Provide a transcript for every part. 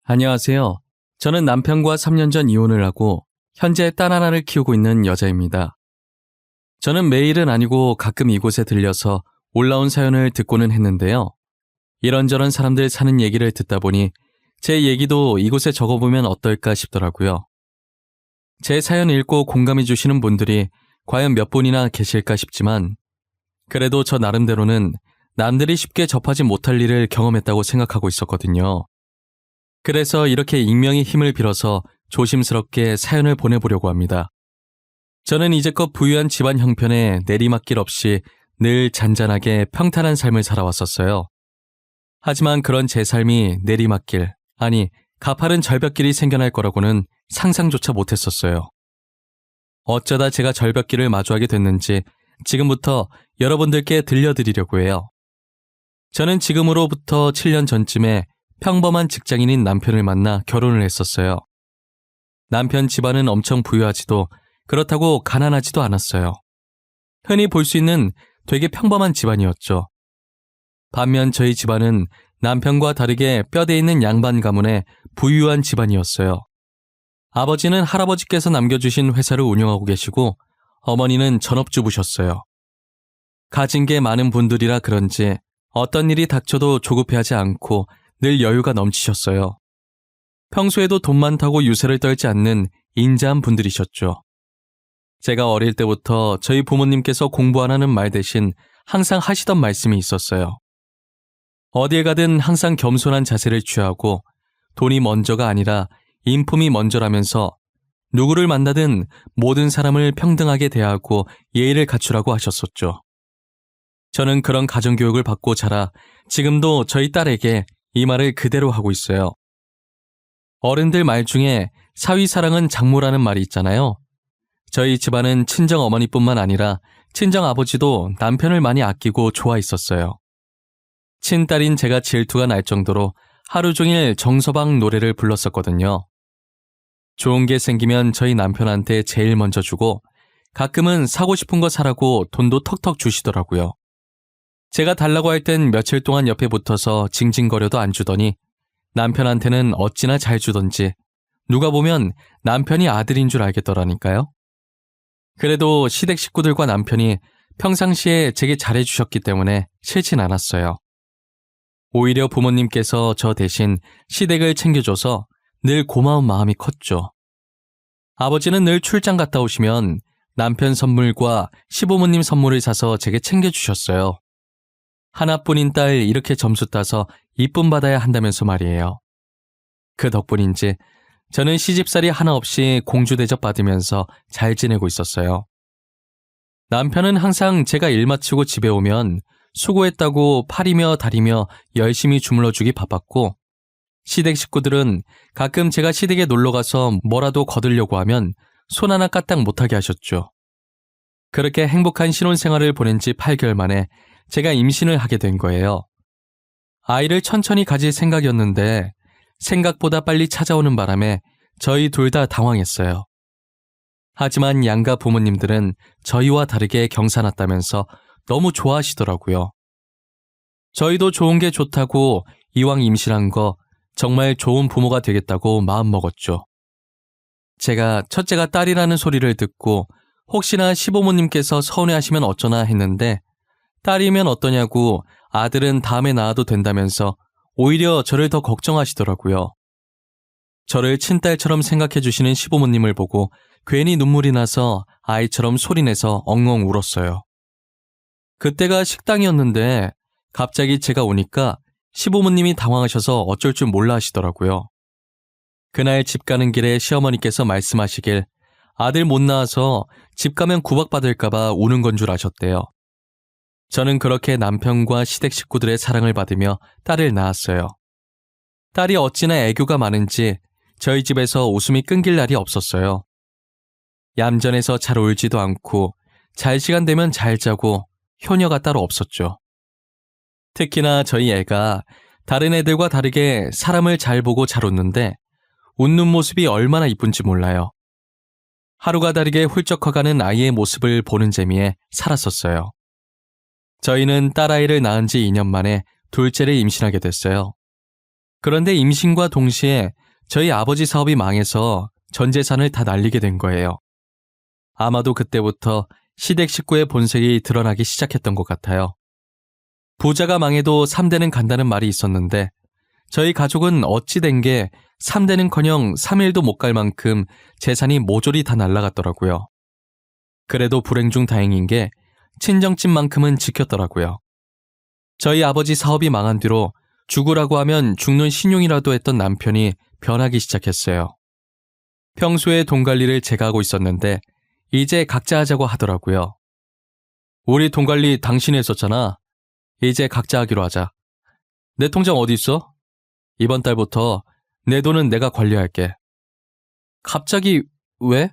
안녕하세요. 저는 남편과 3년 전 이혼을 하고 현재 딸 하나를 키우고 있는 여자입니다. 저는 매일은 아니고 가끔 이곳에 들려서 올라온 사연을 듣고는 했는데요. 이런저런 사람들 사는 얘기를 듣다 보니 제 얘기도 이곳에 적어보면 어떨까 싶더라고요. 제 사연 읽고 공감해 주시는 분들이 과연 몇 분이나 계실까 싶지만 그래도 저 나름대로는 남들이 쉽게 접하지 못할 일을 경험했다고 생각하고 있었거든요. 그래서 이렇게 익명의 힘을 빌어서 조심스럽게 사연을 보내보려고 합니다. 저는 이제껏 부유한 집안 형편에 내리막길 없이 늘 잔잔하게 평탄한 삶을 살아왔었어요. 하지만 그런 제 삶이 내리막길, 아니 가파른 절벽길이 생겨날 거라고는 상상조차 못했었어요. 어쩌다 제가 절벽길을 마주하게 됐는지 지금부터 여러분들께 들려드리려고 해요. 저는 지금으로부터 7년 전쯤에 평범한 직장인인 남편을 만나 결혼을 했었어요. 남편 집안은 엄청 부유하지도 그렇다고 가난하지도 않았어요. 흔히 볼 수 있는 되게 평범한 집안이었죠. 반면 저희 집안은 남편과 다르게 뼈대 있는 양반 가문의 부유한 집안이었어요. 아버지는 할아버지께서 남겨주신 회사를 운영하고 계시고 어머니는 전업주부셨어요. 가진 게 많은 분들이라 그런지 어떤 일이 닥쳐도 조급해하지 않고 늘 여유가 넘치셨어요. 평소에도 돈 많다고 유세를 떨지 않는 인자한 분들이셨죠. 제가 어릴 때부터 저희 부모님께서 공부하라는 말 대신 항상 하시던 말씀이 있었어요. 어딜 가든 항상 겸손한 자세를 취하고 돈이 먼저가 아니라 인품이 먼저라면서 누구를 만나든 모든 사람을 평등하게 대하고 예의를 갖추라고 하셨었죠. 저는 그런 가정교육을 받고 자라 지금도 저희 딸에게 이 말을 그대로 하고 있어요. 어른들 말 중에 사위사랑은 장모라는 말이 있잖아요. 저희 집안은 친정 어머니뿐만 아니라 친정 아버지도 남편을 많이 아끼고 좋아했었어요. 친딸인 제가 질투가 날 정도로 하루 종일 정서방 노래를 불렀었거든요. 좋은 게 생기면 저희 남편한테 제일 먼저 주고 가끔은 사고 싶은 거 사라고 돈도 턱턱 주시더라고요. 제가 달라고 할 땐 며칠 동안 옆에 붙어서 징징거려도 안 주더니 남편한테는 어찌나 잘 주던지 누가 보면 남편이 아들인 줄 알겠더라니까요. 그래도 시댁 식구들과 남편이 평상시에 제게 잘해주셨기 때문에 싫진 않았어요. 오히려 부모님께서 저 대신 시댁을 챙겨줘서 늘 고마운 마음이 컸죠. 아버지는 늘 출장 갔다 오시면 남편 선물과 시부모님 선물을 사서 제게 챙겨주셨어요. 하나뿐인 딸 이렇게 점수 따서 이쁨 받아야 한다면서 말이에요. 그 덕분인지 저는 시집살이 하나 없이 공주 대접 받으면서 잘 지내고 있었어요. 남편은 항상 제가 일 마치고 집에 오면 수고했다고 팔이며 다리며 열심히 주물러주기 바빴고 시댁 식구들은 가끔 제가 시댁에 놀러가서 뭐라도 거들려고 하면 손 하나 까딱 못하게 하셨죠. 그렇게 행복한 신혼생활을 보낸 지 8개월 만에 제가 임신을 하게 된 거예요. 아이를 천천히 가질 생각이었는데 생각보다 빨리 찾아오는 바람에 저희 둘 다 당황했어요. 하지만 양가 부모님들은 저희와 다르게 경사났다면서 너무 좋아하시더라고요. 저희도 좋은 게 좋다고 이왕 임신한 거 정말 좋은 부모가 되겠다고 마음먹었죠. 제가 첫째가 딸이라는 소리를 듣고 혹시나 시부모님께서 서운해하시면 어쩌나 했는데 딸이면 어떠냐고 아들은 다음에 낳아도 된다면서 오히려 저를 더 걱정하시더라고요. 저를 친딸처럼 생각해 주시는 시부모님을 보고 괜히 눈물이 나서 아이처럼 소리내서 엉엉 울었어요. 그때가 식당이었는데 갑자기 제가 오니까 시부모님이 당황하셔서 어쩔 줄 몰라 하시더라고요. 그날 집 가는 길에 시어머니께서 말씀하시길 아들 못 낳아서 집 가면 구박받을까봐 우는 건 줄 아셨대요. 저는 그렇게 남편과 시댁 식구들의 사랑을 받으며 딸을 낳았어요. 딸이 어찌나 애교가 많은지 저희 집에서 웃음이 끊길 날이 없었어요. 얌전해서 잘 울지도 않고 잘 시간 되면 잘 자고 효녀가 따로 없었죠. 특히나 저희 애가 다른 애들과 다르게 사람을 잘 보고 잘 웃는데 웃는 모습이 얼마나 이쁜지 몰라요. 하루가 다르게 훌쩍 커가는 아이의 모습을 보는 재미에 살았었어요. 저희는 딸아이를 낳은 지 2년 만에 둘째를 임신하게 됐어요. 그런데 임신과 동시에 저희 아버지 사업이 망해서 전 재산을 다 날리게 된 거예요. 아마도 그때부터 시댁 식구의 본색이 드러나기 시작했던 것 같아요. 부자가 망해도 3대는 간다는 말이 있었는데 저희 가족은 어찌 된 게 3대는커녕 3일도 못 갈 만큼 재산이 모조리 다 날라갔더라고요. 그래도 불행 중 다행인 게 친정집만큼은 지켰더라고요. 저희 아버지 사업이 망한 뒤로 죽으라고 하면 죽는 신용이라도 했던 남편이 변하기 시작했어요. 평소에 돈 관리를 제가 하고 있었는데 이제 각자 하자고 하더라고요. 우리 돈 관리 당신이 했었잖아. 이제 각자 하기로 하자. 내 통장 어디 있어? 이번 달부터 내 돈은 내가 관리할게. 갑자기 왜?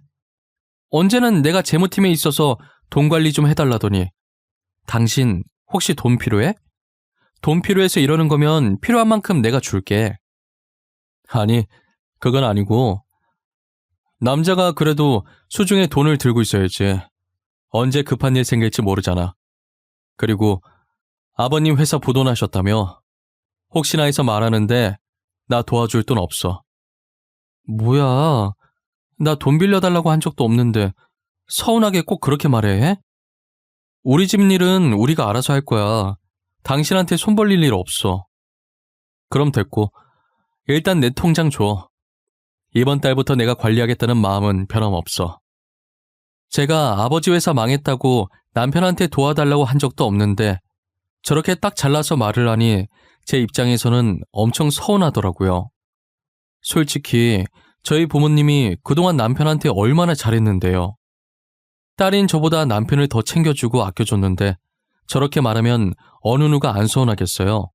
언제는 내가 재무팀에 있어서 돈 관리 좀 해달라더니 당신 혹시 돈 필요해? 돈 필요해서 이러는 거면 필요한 만큼 내가 줄게. 아니, 그건 아니고 남자가 그래도 수중에 돈을 들고 있어야지. 언제 급한 일 생길지 모르잖아. 그리고 아버님 회사 부도나셨다며? 혹시나 해서 말하는데 나 도와줄 돈 없어. 뭐야, 나 돈 빌려달라고 한 적도 없는데 서운하게 꼭 그렇게 말해? 우리 집 일은 우리가 알아서 할 거야. 당신한테 손 벌릴 일 없어. 그럼 됐고 일단 내 통장 줘. 이번 달부터 내가 관리하겠다는 마음은 변함없어. 제가 아버지 회사 망했다고 남편한테 도와달라고 한 적도 없는데 저렇게 딱 잘라서 말을 하니 제 입장에서는 엄청 서운하더라고요. 솔직히 저희 부모님이 그동안 남편한테 얼마나 잘했는데요. 딸인 저보다 남편을 더 챙겨주고 아껴줬는데 저렇게 말하면 어느 누가 안 서운하겠어요.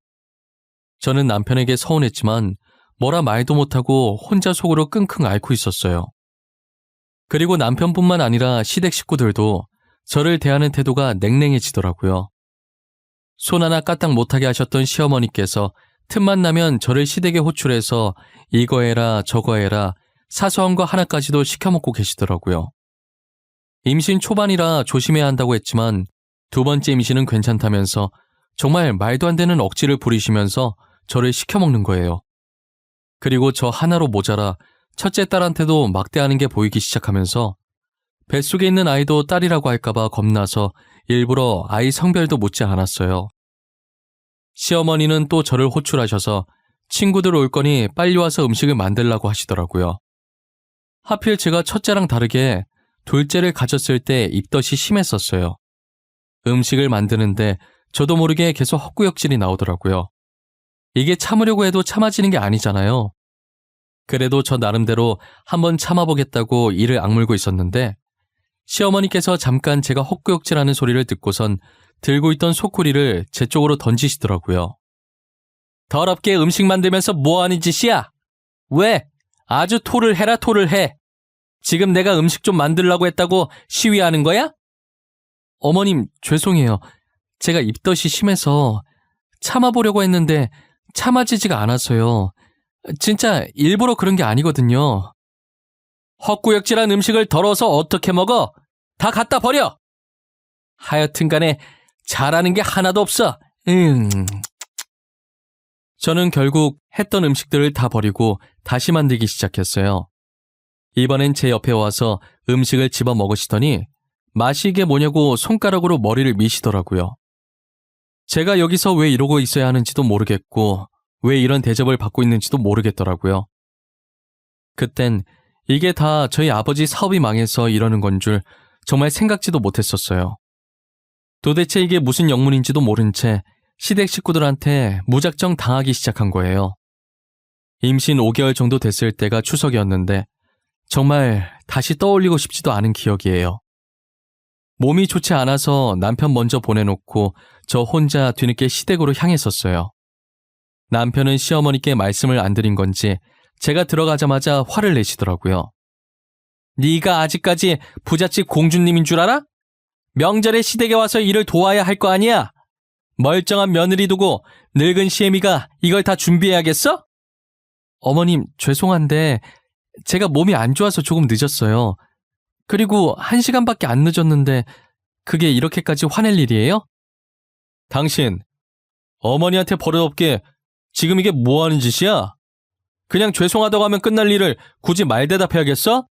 저는 남편에게 서운했지만 뭐라 말도 못하고 혼자 속으로 끙끙 앓고 있었어요. 그리고 남편뿐만 아니라 시댁 식구들도 저를 대하는 태도가 냉랭해지더라고요. 손 하나 까딱 못하게 하셨던 시어머니께서 틈만 나면 저를 시댁에 호출해서 이거 해라 저거 해라 사소한 거 하나까지도 시켜먹고 계시더라고요. 임신 초반이라 조심해야 한다고 했지만 두 번째 임신은 괜찮다면서 정말 말도 안 되는 억지를 부리시면서 저를 시켜먹는 거예요. 그리고 저 하나로 모자라 첫째 딸한테도 막대하는 게 보이기 시작하면서 뱃속에 있는 아이도 딸이라고 할까봐 겁나서 일부러 아이 성별도 묻지 않았어요. 시어머니는 또 저를 호출하셔서 친구들 올 거니 빨리 와서 음식을 만들라고 하시더라고요. 하필 제가 첫째랑 다르게 둘째를 가졌을 때 입덧이 심했었어요. 음식을 만드는데 저도 모르게 계속 헛구역질이 나오더라고요. 이게 참으려고 해도 참아지는 게 아니잖아요. 그래도 저 나름대로 한번 참아보겠다고 이를 악물고 있었는데 시어머니께서 잠깐 제가 헛구역질하는 소리를 듣고선 들고 있던 소쿠리를 제 쪽으로 던지시더라고요. 더럽게 음식 만들면서 뭐하는 짓이야? 왜? 아주 토를 해라 토를 해. 지금 내가 음식 좀 만들라고 했다고 시위하는 거야? 어머님 죄송해요. 제가 입덧이 심해서 참아보려고 했는데 참아지지가 않아서요. 진짜 일부러 그런 게 아니거든요. 헛구역질한 음식을 덜어서 어떻게 먹어? 다 갖다 버려! 하여튼간에 잘하는 게 하나도 없어. 저는 결국 했던 음식들을 다 버리고 다시 만들기 시작했어요. 이번엔 제 옆에 와서 음식을 집어 먹으시더니 맛이 이게 뭐냐고 손가락으로 머리를 미시더라고요. 제가 여기서 왜 이러고 있어야 하는지도 모르겠고 왜 이런 대접을 받고 있는지도 모르겠더라고요. 그땐 이게 다 저희 아버지 사업이 망해서 이러는 건 줄 정말 생각지도 못했었어요. 도대체 이게 무슨 영문인지도 모른 채 시댁 식구들한테 무작정 당하기 시작한 거예요. 임신 5개월 정도 됐을 때가 추석이었는데 정말 다시 떠올리고 싶지도 않은 기억이에요. 몸이 좋지 않아서 남편 먼저 보내놓고 저 혼자 뒤늦게 시댁으로 향했었어요. 남편은 시어머니께 말씀을 안 드린 건지 제가 들어가자마자 화를 내시더라고요. 네가 아직까지 부잣집 공주님인 줄 알아? 명절에 시댁에 와서 일을 도와야 할 거 아니야? 멀쩡한 며느리 두고 늙은 시애미가 이걸 다 준비해야겠어? 어머님 죄송한데 제가 몸이 안 좋아서 조금 늦었어요. 그리고 1시간밖에 안 늦었는데 그게 이렇게까지 화낼 일이에요? 당신 어머니한테 버릇없게 지금 이게 뭐 하는 짓이야? 그냥 죄송하다고 하면 끝날 일을 굳이 말대답해야겠어?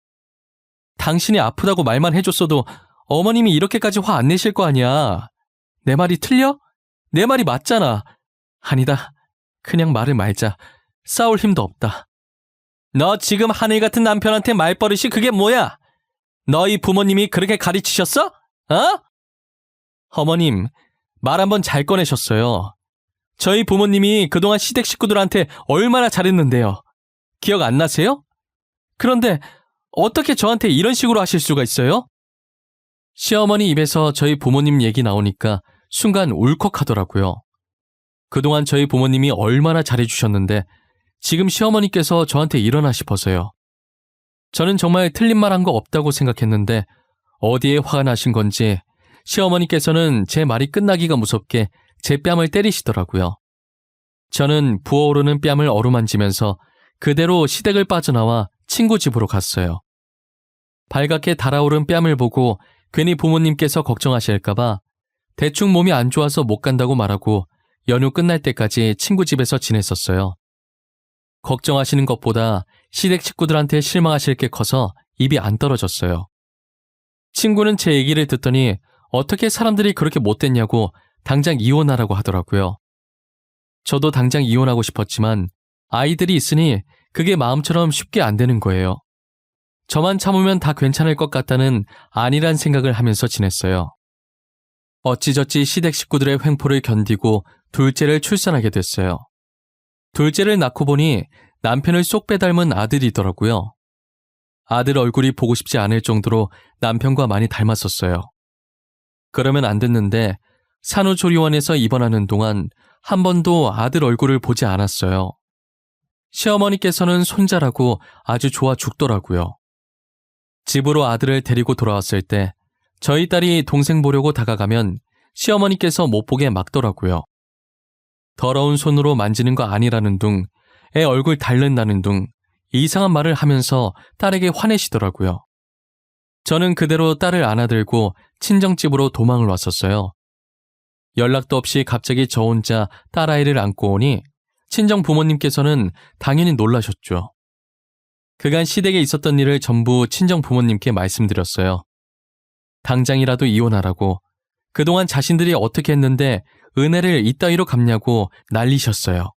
당신이 아프다고 말만 해줬어도 어머님이 이렇게까지 화 안 내실 거 아니야. 내 말이 틀려? 내 말이 맞잖아. 아니다. 그냥 말을 말자. 싸울 힘도 없다. 너 지금 하늘 같은 남편한테 말버릇이 그게 뭐야? 너희 부모님이 그렇게 가르치셨어? 어? 어머님, 말 한번 잘 꺼내셨어요. 저희 부모님이 그동안 시댁 식구들한테 얼마나 잘했는데요. 기억 안 나세요? 그런데 어떻게 저한테 이런 식으로 하실 수가 있어요? 시어머니 입에서 저희 부모님 얘기 나오니까 순간 울컥하더라고요. 그동안 저희 부모님이 얼마나 잘해주셨는데 지금 시어머니께서 저한테 이러나 싶어서요. 저는 정말 틀린 말 한 거 없다고 생각했는데 어디에 화가 나신 건지 시어머니께서는 제 말이 끝나기가 무섭게 제 뺨을 때리시더라고요. 저는 부어오르는 뺨을 어루만지면서 그대로 시댁을 빠져나와 친구 집으로 갔어요. 발갛게 달아오른 뺨을 보고 괜히 부모님께서 걱정하실까봐 대충 몸이 안 좋아서 못 간다고 말하고 연휴 끝날 때까지 친구 집에서 지냈었어요. 걱정하시는 것보다 시댁 식구들한테 실망하실 게 커서 입이 안 떨어졌어요. 친구는 제 얘기를 듣더니 어떻게 사람들이 그렇게 못됐냐고 당장 이혼하라고 하더라고요. 저도 당장 이혼하고 싶었지만 아이들이 있으니 그게 마음처럼 쉽게 안 되는 거예요. 저만 참으면 다 괜찮을 것 같다는 안일한 생각을 하면서 지냈어요. 어찌저찌 시댁 식구들의 횡포를 견디고 둘째를 출산하게 됐어요. 둘째를 낳고 보니 남편을 쏙 빼닮은 아들이더라고요. 아들 얼굴이 보고 싶지 않을 정도로 남편과 많이 닮았었어요. 그러면 안 됐는데 산후조리원에서 입원하는 동안 한 번도 아들 얼굴을 보지 않았어요. 시어머니께서는 손자라고 아주 좋아 죽더라고요. 집으로 아들을 데리고 돌아왔을 때 저희 딸이 동생 보려고 다가가면 시어머니께서 못 보게 막더라고요. 더러운 손으로 만지는 거 아니라는 둥, 애 얼굴 닳는다는 둥, 이상한 말을 하면서 딸에게 화내시더라고요. 저는 그대로 딸을 안아들고 친정집으로 도망을 왔었어요. 연락도 없이 갑자기 저 혼자 딸아이를 안고 오니 친정 부모님께서는 당연히 놀라셨죠. 그간 시댁에 있었던 일을 전부 친정 부모님께 말씀드렸어요. 당장이라도 이혼하라고, 그동안 자신들이 어떻게 했는데 은혜를 이따위로 갚냐고 난리셨어요.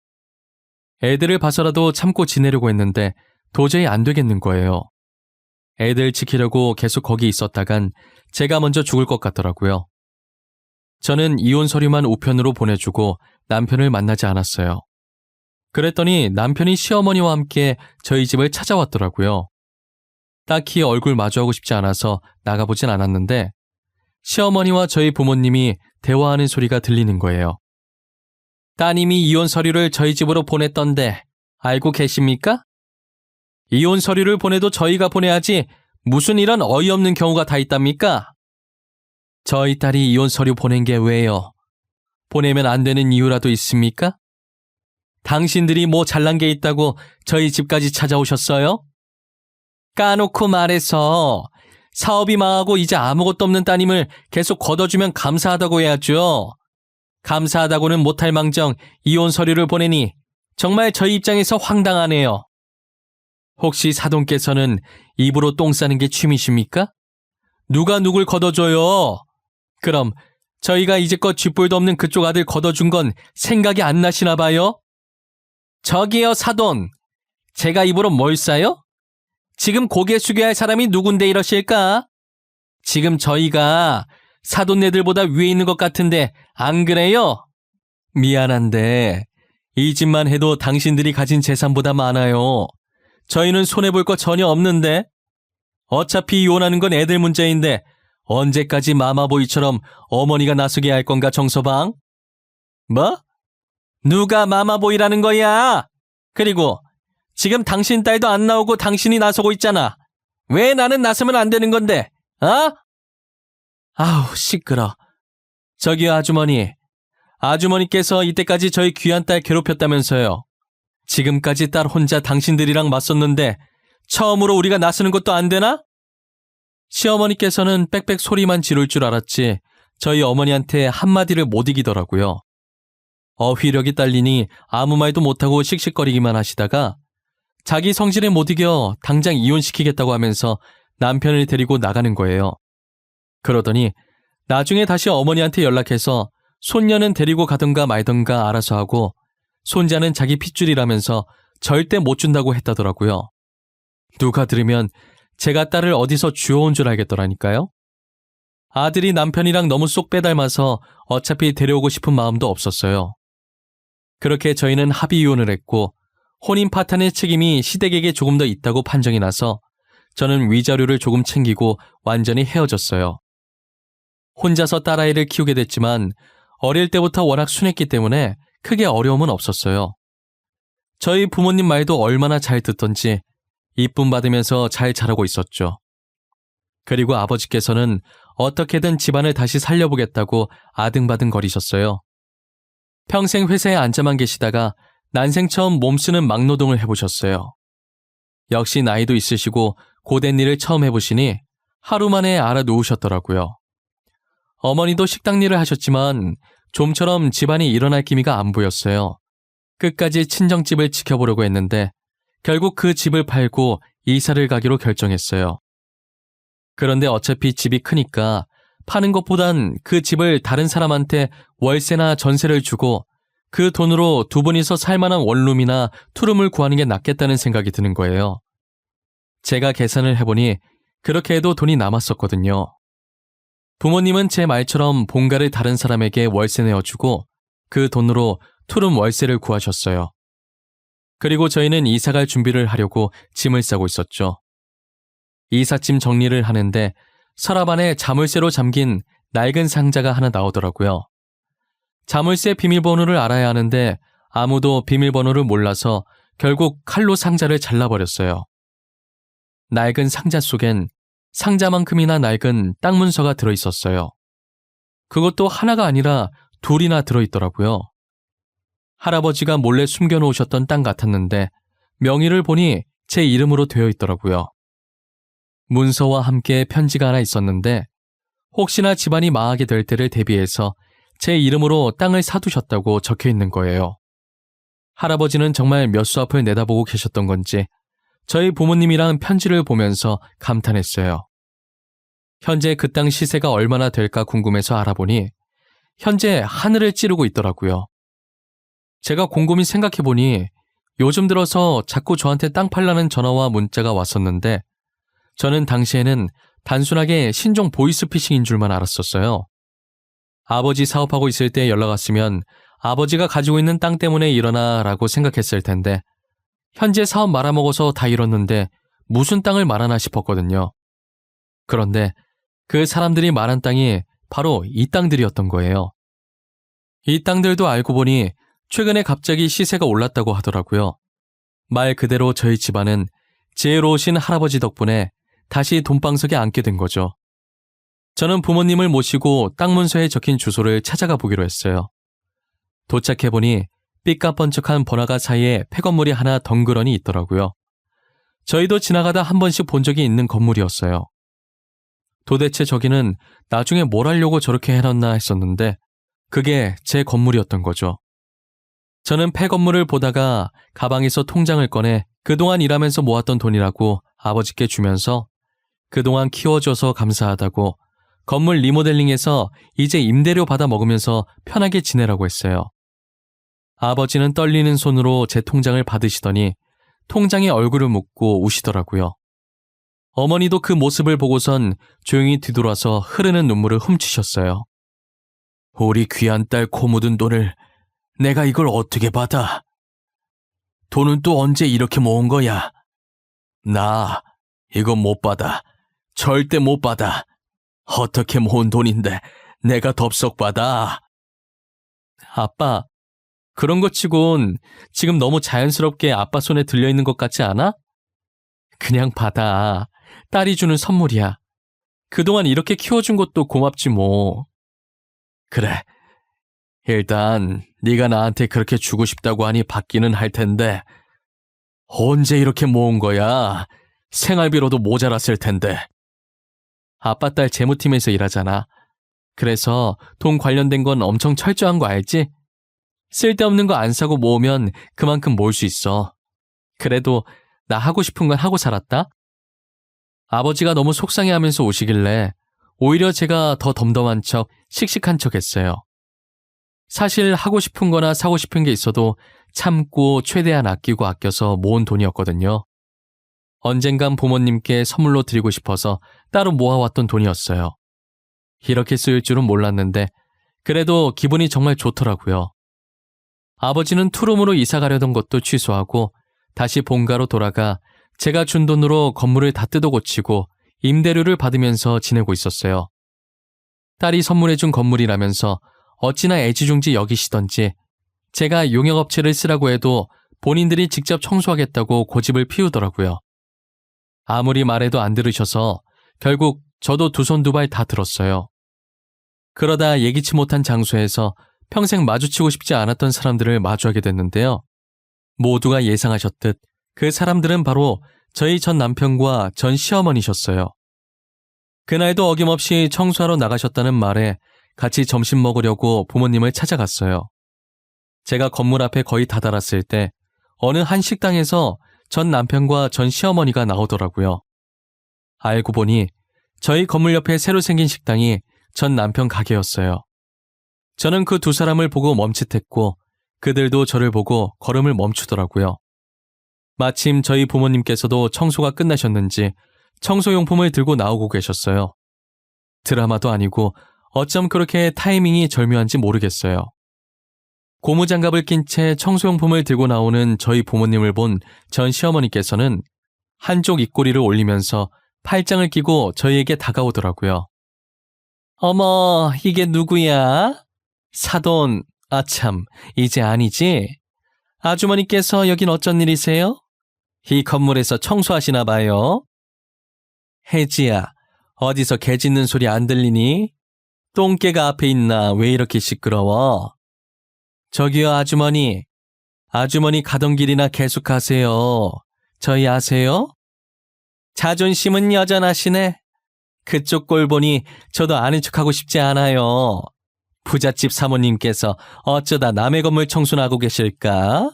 애들을 봐서라도 참고 지내려고 했는데 도저히 안 되겠는 거예요. 애들 지키려고 계속 거기 있었다간 제가 먼저 죽을 것 같더라고요. 저는 이혼 서류만 우편으로 보내주고 남편을 만나지 않았어요. 그랬더니 남편이 시어머니와 함께 저희 집을 찾아왔더라고요. 딱히 얼굴 마주하고 싶지 않아서 나가보진 않았는데 시어머니와 저희 부모님이 대화하는 소리가 들리는 거예요. 따님이 이혼 서류를 저희 집으로 보냈던데 알고 계십니까? 이혼 서류를 보내도 저희가 보내야지 무슨 이런 어이없는 경우가 다 있답니까? 저희 딸이 이혼 서류 보낸 게 왜요? 보내면 안 되는 이유라도 있습니까? 당신들이 뭐 잘난 게 있다고 저희 집까지 찾아오셨어요? 까놓고 말해서 사업이 망하고 이제 아무것도 없는 따님을 계속 걷어주면 감사하다고 해야죠. 감사하다고는 못할 망정 이혼 서류를 보내니 정말 저희 입장에서 황당하네요. 혹시 사돈께서는 입으로 똥 싸는 게 취미십니까? 누가 누굴 걷어줘요? 그럼 저희가 이제껏 쥐뿔도 없는 그쪽 아들 걷어준 건 생각이 안 나시나 봐요? 저기요 사돈, 제가 입으로 뭘 싸요? 지금 고개 숙여야 할 사람이 누군데 이러실까? 지금 저희가 사돈네들보다 위에 있는 것 같은데 안 그래요? 미안한데 이 집만 해도 당신들이 가진 재산보다 많아요. 저희는 손해볼 거 전혀 없는데. 어차피 이혼하는 건 애들 문제인데 언제까지 마마보이처럼 어머니가 나서게 할 건가 정서방? 뭐? 누가 마마보이라는 거야? 그리고 지금 당신 딸도 안 나오고 당신이 나서고 있잖아. 왜 나는 나서면 안 되는 건데? 어? 아우 시끄러. 저기요 아주머니. 아주머니께서 이때까지 저희 귀한 딸 괴롭혔다면서요. 지금까지 딸 혼자 당신들이랑 맞섰는데 처음으로 우리가 나서는 것도 안 되나? 시어머니께서는 빽빽 소리만 지를 줄 알았지 저희 어머니한테 한마디를 못 이기더라고요. 어휘력이 딸리니 아무 말도 못하고 씩씩거리기만 하시다가 자기 성질에 못 이겨 당장 이혼시키겠다고 하면서 남편을 데리고 나가는 거예요. 그러더니 나중에 다시 어머니한테 연락해서 손녀는 데리고 가던가 말던가 알아서 하고 손자는 자기 핏줄이라면서 절대 못 준다고 했다더라고요. 누가 들으면 제가 딸을 어디서 주워온 줄 알겠더라니까요. 아들이 남편이랑 너무 쏙 빼닮아서 어차피 데려오고 싶은 마음도 없었어요. 그렇게 저희는 합의 이혼을 했고 혼인 파탄의 책임이 시댁에게 조금 더 있다고 판정이 나서 저는 위자료를 조금 챙기고 완전히 헤어졌어요. 혼자서 딸아이를 키우게 됐지만 어릴 때부터 워낙 순했기 때문에 크게 어려움은 없었어요. 저희 부모님 말도 얼마나 잘 듣던지 이쁨 받으면서 잘 자라고 있었죠. 그리고 아버지께서는 어떻게든 집안을 다시 살려보겠다고 아등바등 거리셨어요. 평생 회사에 앉아만 계시다가 난생 처음 몸쓰는 막노동을 해보셨어요. 역시 나이도 있으시고 고된 일을 처음 해보시니 하루 만에 알아놓으셨더라고요. 어머니도 식당 일을 하셨지만 좀처럼 집안이 일어날 기미가 안 보였어요. 끝까지 친정집을 지켜보려고 했는데 결국 그 집을 팔고 이사를 가기로 결정했어요. 그런데 어차피 집이 크니까 파는 것보단 그 집을 다른 사람한테 월세나 전세를 주고 그 돈으로 두 분이서 살만한 원룸이나 투룸을 구하는 게 낫겠다는 생각이 드는 거예요. 제가 계산을 해보니 그렇게 해도 돈이 남았었거든요. 부모님은 제 말처럼 본가를 다른 사람에게 월세 내어주고 그 돈으로 투룸 월세를 구하셨어요. 그리고 저희는 이사갈 준비를 하려고 짐을 싸고 있었죠. 이삿짐 정리를 하는데 서랍 안에 자물쇠로 잠긴 낡은 상자가 하나 나오더라고요. 자물쇠 비밀번호를 알아야 하는데 아무도 비밀번호를 몰라서 결국 칼로 상자를 잘라버렸어요. 낡은 상자 속엔 상자만큼이나 낡은 땅 문서가 들어있었어요. 그것도 하나가 아니라 둘이나 들어있더라고요. 할아버지가 몰래 숨겨놓으셨던 땅 같았는데 명의를 보니 제 이름으로 되어 있더라고요. 문서와 함께 편지가 하나 있었는데 혹시나 집안이 망하게 될 때를 대비해서 제 이름으로 땅을 사두셨다고 적혀 있는 거예요. 할아버지는 정말 몇 수 앞을 내다보고 계셨던 건지 저희 부모님이랑 편지를 보면서 감탄했어요. 현재 그 땅 시세가 얼마나 될까 궁금해서 알아보니 현재 하늘을 찌르고 있더라고요. 제가 곰곰이 생각해보니 요즘 들어서 자꾸 저한테 땅 팔라는 전화와 문자가 왔었는데 저는 당시에는 단순하게 신종 보이스피싱인 줄만 알았었어요. 아버지 사업하고 있을 때 연락 왔으면 아버지가 가지고 있는 땅 때문에 일어나 라고 생각했을 텐데 현재 사업 말아먹어서 다 잃었는데 무슨 땅을 말하나 싶었거든요. 그런데 그 사람들이 말한 땅이 바로 이 땅들이었던 거예요. 이 땅들도 알고 보니 최근에 갑자기 시세가 올랐다고 하더라고요. 말 그대로 저희 집안은 지혜로우신 할아버지 덕분에 다시 돈방석에 앉게 된 거죠. 저는 부모님을 모시고 땅 문서에 적힌 주소를 찾아가 보기로 했어요. 도착해보니 삐까뻔쩍한 번화가 사이에 폐건물이 하나 덩그러니 있더라고요. 저희도 지나가다 한 번씩 본 적이 있는 건물이었어요. 도대체 저기는 나중에 뭘 하려고 저렇게 해놨나 했었는데 그게 제 건물이었던 거죠. 저는 폐건물을 보다가 가방에서 통장을 꺼내 그동안 일하면서 모았던 돈이라고 아버지께 주면서 그동안 키워줘서 감사하다고 건물 리모델링해서 이제 임대료 받아 먹으면서 편하게 지내라고 했어요. 아버지는 떨리는 손으로 제 통장을 받으시더니 통장에 얼굴을 묻고 우시더라고요. 어머니도 그 모습을 보고선 조용히 뒤돌아서 흐르는 눈물을 훔치셨어요. 우리 귀한 딸 코 묻은 돈을 내가 이걸 어떻게 받아? 돈은 또 언제 이렇게 모은 거야? 나 이거 못 받아. 절대 못 받아. 어떻게 모은 돈인데 내가 덥석 받아? 아빠, 그런 것 치곤 지금 너무 자연스럽게 아빠 손에 들려있는 것 같지 않아? 그냥 받아. 딸이 주는 선물이야. 그동안 이렇게 키워준 것도 고맙지 뭐. 그래. 일단 네가 나한테 그렇게 주고 싶다고 하니 받기는 할 텐데 언제 이렇게 모은 거야? 생활비로도 모자랐을 텐데. 아빠 딸 재무팀에서 일하잖아. 그래서 돈 관련된 건 엄청 철저한 거 알지? 쓸데없는 거 안 사고 모으면 그만큼 모을 수 있어. 그래도 나 하고 싶은 건 하고 살았다. 아버지가 너무 속상해하면서 오시길래 오히려 제가 더 덤덤한 척, 씩씩한 척 했어요. 사실 하고 싶은 거나 사고 싶은 게 있어도 참고 최대한 아끼고 아껴서 모은 돈이었거든요. 언젠간 부모님께 선물로 드리고 싶어서 따로 모아왔던 돈이었어요. 이렇게 쓰일 줄은 몰랐는데 그래도 기분이 정말 좋더라고요. 아버지는 투룸으로 이사 가려던 것도 취소하고 다시 본가로 돌아가 제가 준 돈으로 건물을 다 뜯어 고치고 임대료를 받으면서 지내고 있었어요. 딸이 선물해준 건물이라면서 어찌나 애지중지 여기시던지 제가 용역업체를 쓰라고 해도 본인들이 직접 청소하겠다고 고집을 피우더라고요. 아무리 말해도 안 들으셔서 결국 저도 두 손 두 발 다 들었어요. 그러다 예기치 못한 장소에서 평생 마주치고 싶지 않았던 사람들을 마주하게 됐는데요. 모두가 예상하셨듯 그 사람들은 바로 저희 전 남편과 전 시어머니셨어요. 그날도 어김없이 청소하러 나가셨다는 말에 같이 점심 먹으려고 부모님을 찾아갔어요. 제가 건물 앞에 거의 다다랐을 때 어느 한 식당에서 전 남편과 전 시어머니가 나오더라고요. 알고 보니 저희 건물 옆에 새로 생긴 식당이 전 남편 가게였어요. 저는 그 두 사람을 보고 멈칫했고 그들도 저를 보고 걸음을 멈추더라고요. 마침 저희 부모님께서도 청소가 끝나셨는지 청소용품을 들고 나오고 계셨어요. 드라마도 아니고 어쩜 그렇게 타이밍이 절묘한지 모르겠어요. 고무장갑을 낀 채 청소용품을 들고 나오는 저희 부모님을 본 전 시어머니께서는 한쪽 입꼬리를 올리면서 팔짱을 끼고 저희에게 다가오더라고요. 어머, 이게 누구야? 사돈, 아참, 이제 아니지? 아주머니께서 여긴 어쩐 일이세요? 이 건물에서 청소하시나 봐요. 혜지야, 어디서 개 짖는 소리 안 들리니? 똥개가 앞에 있나 왜 이렇게 시끄러워? 저기요 아주머니, 아주머니 가던 길이나 계속 가세요. 저희 아세요? 자존심은 여전하시네. 그쪽 꼴 보니 저도 아는 척하고 싶지 않아요. 부잣집 사모님께서 어쩌다 남의 건물 청소나 하고 계실까?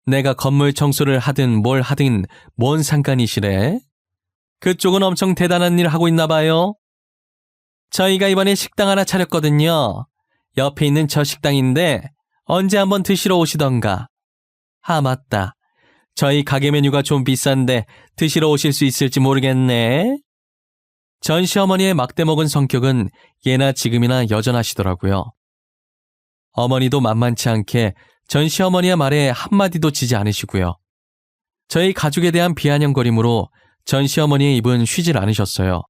내가 건물 청소를 하든 뭘 하든 뭔 상관이시래? 그쪽은 엄청 대단한 일 하고 있나 봐요. 저희가 이번에 식당 하나 차렸거든요. 옆에 있는 저 식당인데 언제 한번 드시러 오시던가. 아, 맞다. 저희 가게 메뉴가 좀 비싼데 드시러 오실 수 있을지 모르겠네. 전 시어머니의 막대먹은 성격은 예나 지금이나 여전하시더라고요. 어머니도 만만치 않게 전 시어머니의 말에 한마디도 지지 않으시고요. 저희 가족에 대한 비아냥거림으로 전 시어머니의 입은 쉬질 않으셨어요.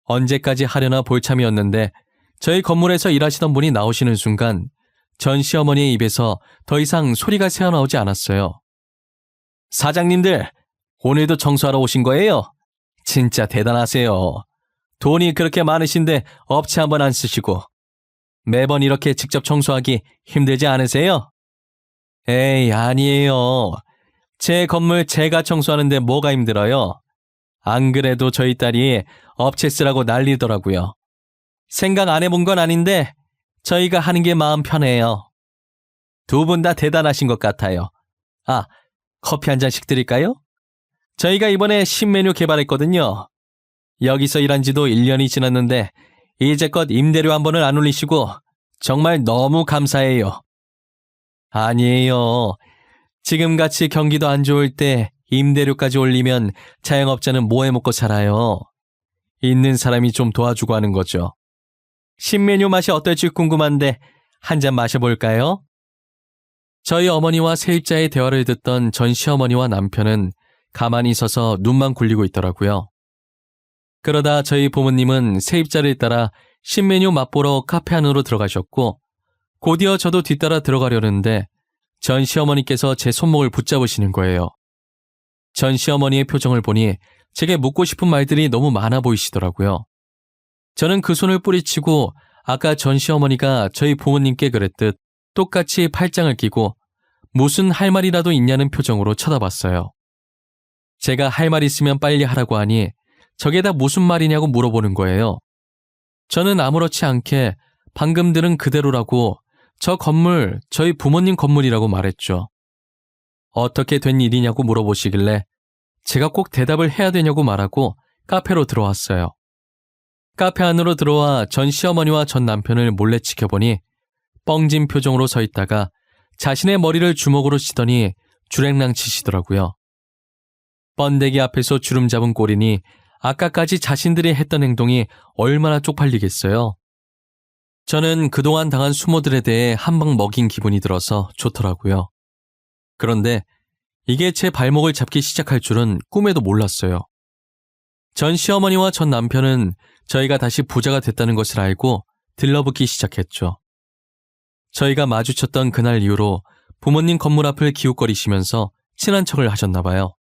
언제까지 하려나 볼참이었는데 저희 건물에서 일하시던 분이 나오시는 순간 전 시어머니의 입에서 더 이상 소리가 새어나오지 않았어요. 사장님들, 오늘도 청소하러 오신 거예요? 진짜 대단하세요. 돈이 그렇게 많으신데 업체 한번 안 쓰시고 매번 이렇게 직접 청소하기 힘들지 않으세요? 에이, 아니에요. 제 건물 제가 청소하는데 뭐가 힘들어요? 안 그래도 저희 딸이 업체 쓰라고 난리더라고요. 생각 안 해본 건 아닌데 저희가 하는 게 마음 편해요. 두 분 다 대단하신 것 같아요. 아, 커피 한 잔씩 드릴까요? 저희가 이번에 신메뉴 개발했거든요. 여기서 일한 지도 1년이 지났는데 이제껏 임대료 한 번을 안 올리시고 정말 너무 감사해요. 아니에요. 지금같이 경기도 안 좋을 때 임대료까지 올리면 자영업자는 뭐 해먹고 살아요. 있는 사람이 좀 도와주고 하는 거죠. 신메뉴 맛이 어떨지 궁금한데 한 잔 마셔볼까요? 저희 어머니와 세입자의 대화를 듣던 전 시어머니와 남편은 가만히 서서 눈만 굴리고 있더라고요. 그러다 저희 부모님은 세입자를 따라 신메뉴 맛보러 카페 안으로 들어가셨고 곧이어 저도 뒤따라 들어가려는데 전 시어머니께서 제 손목을 붙잡으시는 거예요. 전 시어머니의 표정을 보니 제게 묻고 싶은 말들이 너무 많아 보이시더라고요. 저는 그 손을 뿌리치고 아까 전 시어머니가 저희 부모님께 그랬듯 똑같이 팔짱을 끼고 무슨 할 말이라도 있냐는 표정으로 쳐다봤어요. 제가 할 말 있으면 빨리 하라고 하니 저게 다 무슨 말이냐고 물어보는 거예요. 저는 아무렇지 않게 방금 들은 그대로라고 저 건물 저희 부모님 건물이라고 말했죠. 어떻게 된 일이냐고 물어보시길래 제가 꼭 대답을 해야 되냐고 말하고 카페로 들어왔어요. 카페 안으로 들어와 전 시어머니와 전 남편을 몰래 지켜보니 뻥진 표정으로 서 있다가 자신의 머리를 주먹으로 치더니 주랭랑 치시더라고요. 번데기 앞에서 주름 잡은 꼴이니 아까까지 자신들이 했던 행동이 얼마나 쪽팔리겠어요. 저는 그동안 당한 수모들에 대해 한 방 먹인 기분이 들어서 좋더라고요. 그런데 이게 제 발목을 잡기 시작할 줄은 꿈에도 몰랐어요. 전 시어머니와 전 남편은 저희가 다시 부자가 됐다는 것을 알고 들러붙기 시작했죠. 저희가 마주쳤던 그날 이후로 부모님 건물 앞을 기웃거리시면서 친한 척을 하셨나 봐요.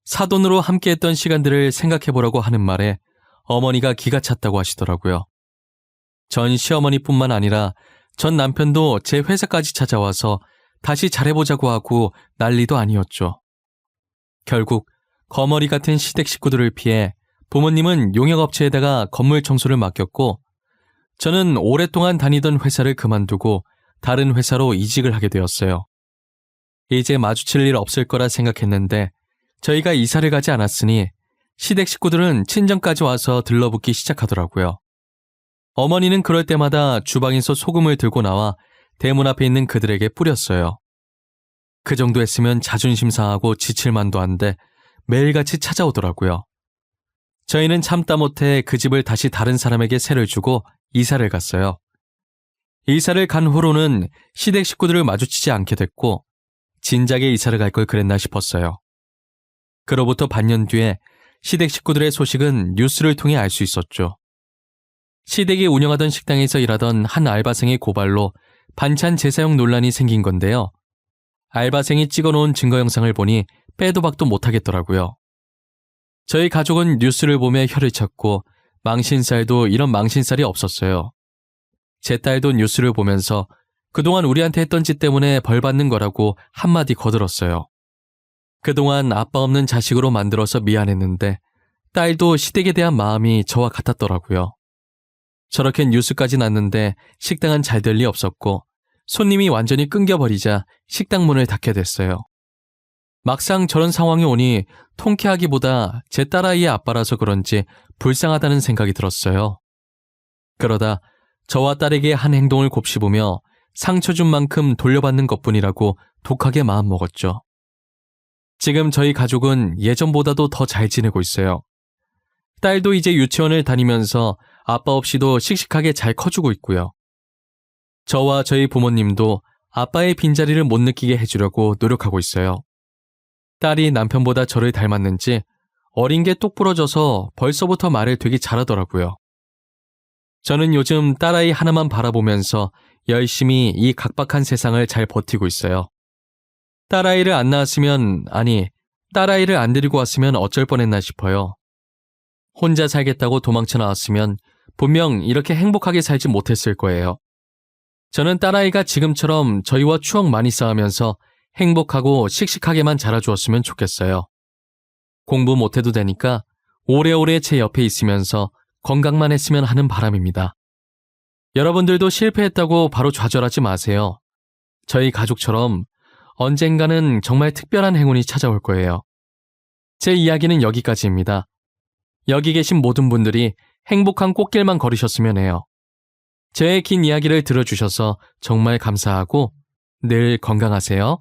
사돈으로 함께했던 시간들을 생각해보라고 하는 말에 어머니가 기가 찼다고 하시더라고요. 전 시어머니뿐만 아니라 전 남편도 제 회사까지 찾아와서 다시 잘해보자고 하고 난리도 아니었죠. 결국 거머리 같은 시댁 식구들을 피해 부모님은 용역업체에다가 건물 청소를 맡겼고 저는 오랫동안 다니던 회사를 그만두고 다른 회사로 이직을 하게 되었어요. 이제 마주칠 일 없을 거라 생각했는데 저희가 이사를 가지 않았으니 시댁 식구들은 친정까지 와서 들러붙기 시작하더라고요. 어머니는 그럴 때마다 주방에서 소금을 들고 나와 대문 앞에 있는 그들에게 뿌렸어요. 그 정도 했으면 자존심 상하고 지칠 만도 한데 매일같이 찾아오더라고요. 저희는 참다 못해 그 집을 다시 다른 사람에게 세를 주고 이사를 갔어요. 이사를 간 후로는 시댁 식구들을 마주치지 않게 됐고 진작에 이사를 갈 걸 그랬나 싶었어요. 그로부터 반년 뒤에 시댁 식구들의 소식은 뉴스를 통해 알 수 있었죠. 시댁이 운영하던 식당에서 일하던 한 알바생의 고발로 반찬 재사용 논란이 생긴 건데요. 알바생이 찍어놓은 증거 영상을 보니 빼도 박도 못하겠더라고요. 저희 가족은 뉴스를 보며 혀를 찼고 망신살도 이런 망신살이 없었어요. 제 딸도 뉴스를 보면서 그동안 우리한테 했던 짓 때문에 벌 받는 거라고 한마디 거들었어요. 그동안 아빠 없는 자식으로 만들어서 미안했는데 딸도 시댁에 대한 마음이 저와 같았더라고요. 저렇게 뉴스까지 났는데 식당은 잘 될 리 없었고 손님이 완전히 끊겨버리자 식당 문을 닫게 됐어요. 막상 저런 상황이 오니 통쾌하기보다 제 딸아이의 아빠라서 그런지 불쌍하다는 생각이 들었어요. 그러다 저와 딸에게 한 행동을 곱씹으며 상처 준 만큼 돌려받는 것뿐이라고 독하게 마음먹었죠. 지금 저희 가족은 예전보다도 더 잘 지내고 있어요. 딸도 이제 유치원을 다니면서 아빠 없이도 씩씩하게 잘 커주고 있고요. 저와 저희 부모님도 아빠의 빈자리를 못 느끼게 해주려고 노력하고 있어요. 딸이 남편보다 저를 닮았는지 어린 게 똑 부러져서 벌써부터 말을 되게 잘하더라고요. 저는 요즘 딸아이 하나만 바라보면서 열심히 이 각박한 세상을 잘 버티고 있어요. 딸아이를 안 낳았으면, 아니, 딸아이를 안 데리고 왔으면 어쩔 뻔했나 싶어요. 혼자 살겠다고 도망쳐 나왔으면 분명 이렇게 행복하게 살지 못했을 거예요. 저는 딸아이가 지금처럼 저희와 추억 많이 쌓으면서 행복하고 씩씩하게만 자라주었으면 좋겠어요. 공부 못해도 되니까 오래오래 제 옆에 있으면서 건강만 했으면 하는 바람입니다. 여러분들도 실패했다고 바로 좌절하지 마세요. 저희 가족처럼 언젠가는 정말 특별한 행운이 찾아올 거예요. 제 이야기는 여기까지입니다. 여기 계신 모든 분들이 행복한 꽃길만 걸으셨으면 해요. 제 긴 이야기를 들어주셔서 정말 감사하고 늘 건강하세요.